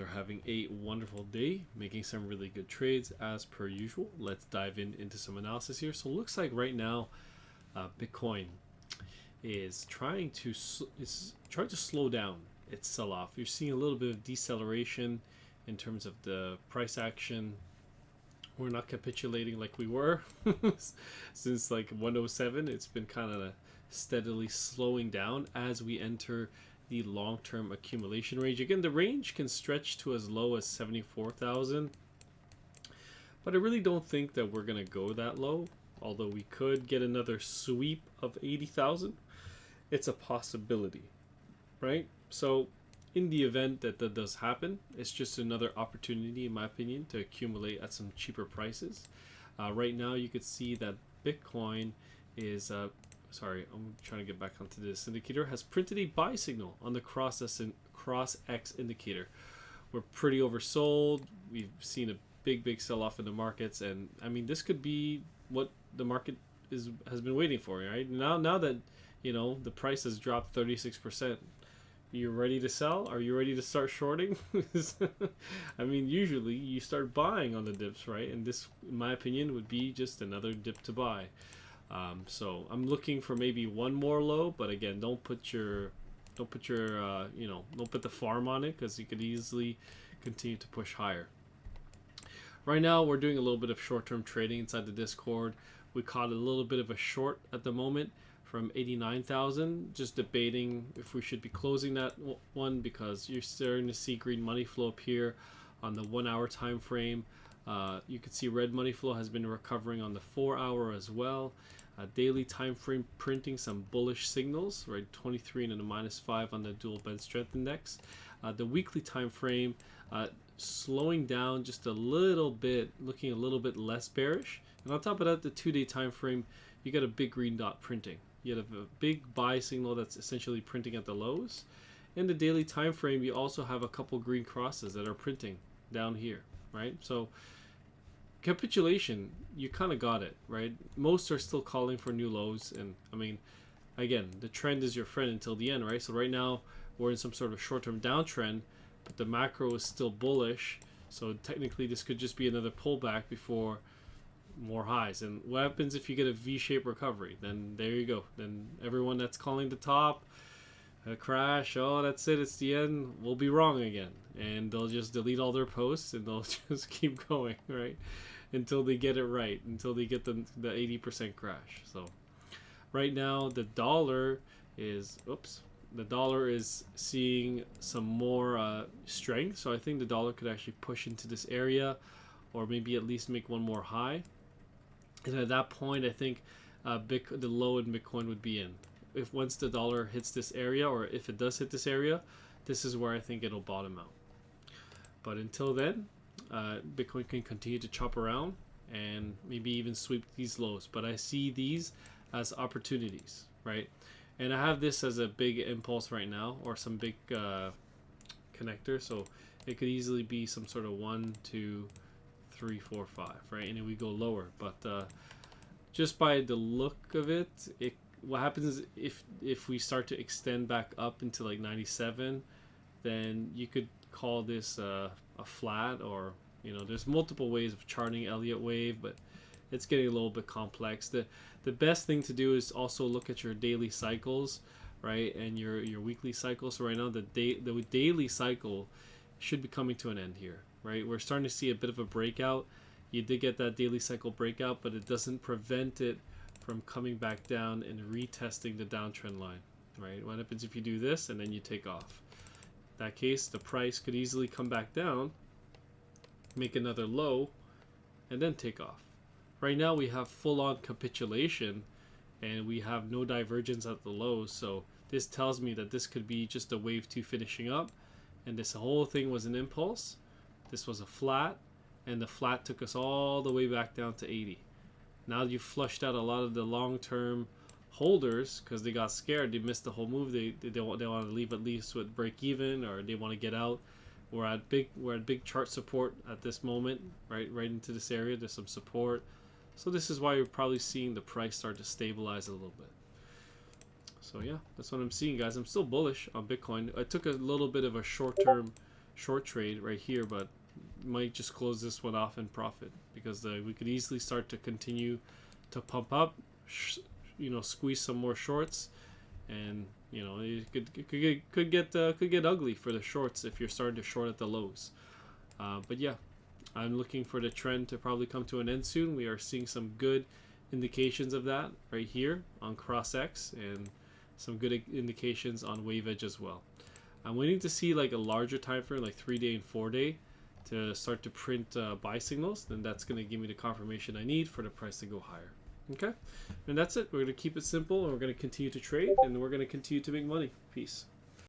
are having a wonderful day, making some really good trades as per usual. Let's dive into some analysis here. So it looks like right now, Bitcoin is trying to slow down its sell-off. You're seeing a little bit of deceleration in terms of the price action. We're not capitulating like we were since like 107. It's been kind of steadily slowing down as we enter the long-term accumulation range. Again, the range can stretch to as low as 74,000, but I really don't think that we're going to go that low, although we could get another sweep of 80,000. It's a possibility, right? So in the event that that does happen, it's just another opportunity, in my opinion, to accumulate at some cheaper prices. Right now, you could see that Bitcoin is, sorry, I'm trying to get back onto this indicator, has printed a buy signal on the cross X indicator. We're pretty oversold. We've seen a big sell-off in the markets, and I mean, this could be what the market has been waiting for, right? Now that, you know, the price has dropped 36%. You're ready to sell? Are you ready to start shorting? I mean, usually you start buying on the dips, right? And this, in my opinion, would be just another dip to buy. So I'm looking for maybe one more low, but again, don't put the farm on it, because you could easily continue to push higher. Right now, we're doing a little bit of short-term trading inside the Discord. We caught a little bit of a short at the moment from 89,000, just debating if we should be closing that one, because you're starting to see green money flow up here on the 1 hour time frame. You can see red money flow has been recovering on the 4 hour as well. Daily time frame printing some bullish signals, right? 23 and a -5 on the dual band strength index. The weekly time frame slowing down just a little bit, looking a little bit less bearish. And on top of that, the 2-day time frame, you got a big green dot printing. You have a big buy signal that's essentially printing at the lows. In the daily time frame, you also have a couple green crosses that are printing down here, right? So capitulation, you kind of got it, right? Most are still calling for new lows, and I mean, again, the trend is your friend until the end, right? So right now we're in some sort of short-term downtrend, but the macro is still bullish. So technically this could just be another pullback before more highs. And what happens if you get a V-shaped recovery? Then there you go. Then everyone that's calling the top a crash, oh, that's it, it's the end, will be wrong again, and they'll just delete all their posts and they'll just keep going, right, until they get it right, until they get the 80% crash. So right now the dollar is seeing some more strength, so I think the dollar could actually push into this area, or maybe at least make one more high. And at that point, I think the low in Bitcoin would be in. If once the dollar hits this area, or if it does hit this area, this is where I think it'll bottom out. But until then, Bitcoin can continue to chop around and maybe even sweep these lows. But I see these as opportunities, right? And I have this as a big impulse right now, or some big connector. So it could easily be some sort of 1, 2, 3, 4, 5, right? And then we go lower. But just by the look of it, what happens is if we start to extend back up into like 97, then you could call this a flat, or, you know, there's multiple ways of charting Elliott wave, but it's getting a little bit complex. The best thing to do is also look at your daily cycles, right, and your weekly cycles. So right now the daily cycle should be coming to an end here, right? We're starting to see a bit of a breakout. You did get that daily cycle breakout, but it doesn't prevent it from coming back down and retesting the downtrend line, right? What happens if you do this and then you take off? In that case, the price could easily come back down, make another low, and then take off. Right now we have full-on capitulation, and we have no divergence at the lows, so this tells me that this could be just a wave 2 finishing up, and this whole thing was an impulse. This was a flat, and the flat took us all the way back down to 80. Now you've flushed out a lot of the long-term holders because they got scared. They missed the whole move. They want to leave at least with break even, or they want to get out. We're at big chart support at this moment, right into this area. There's some support. So this is why you're probably seeing the price start to stabilize a little bit. So yeah, that's what I'm seeing, guys. I'm still bullish on Bitcoin. I took a little bit of a short-term short trade right here, but might just close this one off in profit because we could easily start to continue to pump up, squeeze some more shorts, and it could get ugly for the shorts if you're starting to short at the lows. But yeah, I'm looking for the trend to probably come to an end soon. We are seeing some good indications of that right here on cross X, and some good indications on wave edge as well. I'm waiting to see like a larger time frame, like 3-day and 4-day, to start to print buy signals. Then that's going to give me the confirmation I need for the price to go higher. Okay, and that's it. We're going to keep it simple, and we're going to continue to trade, and we're going to continue to make money. Peace.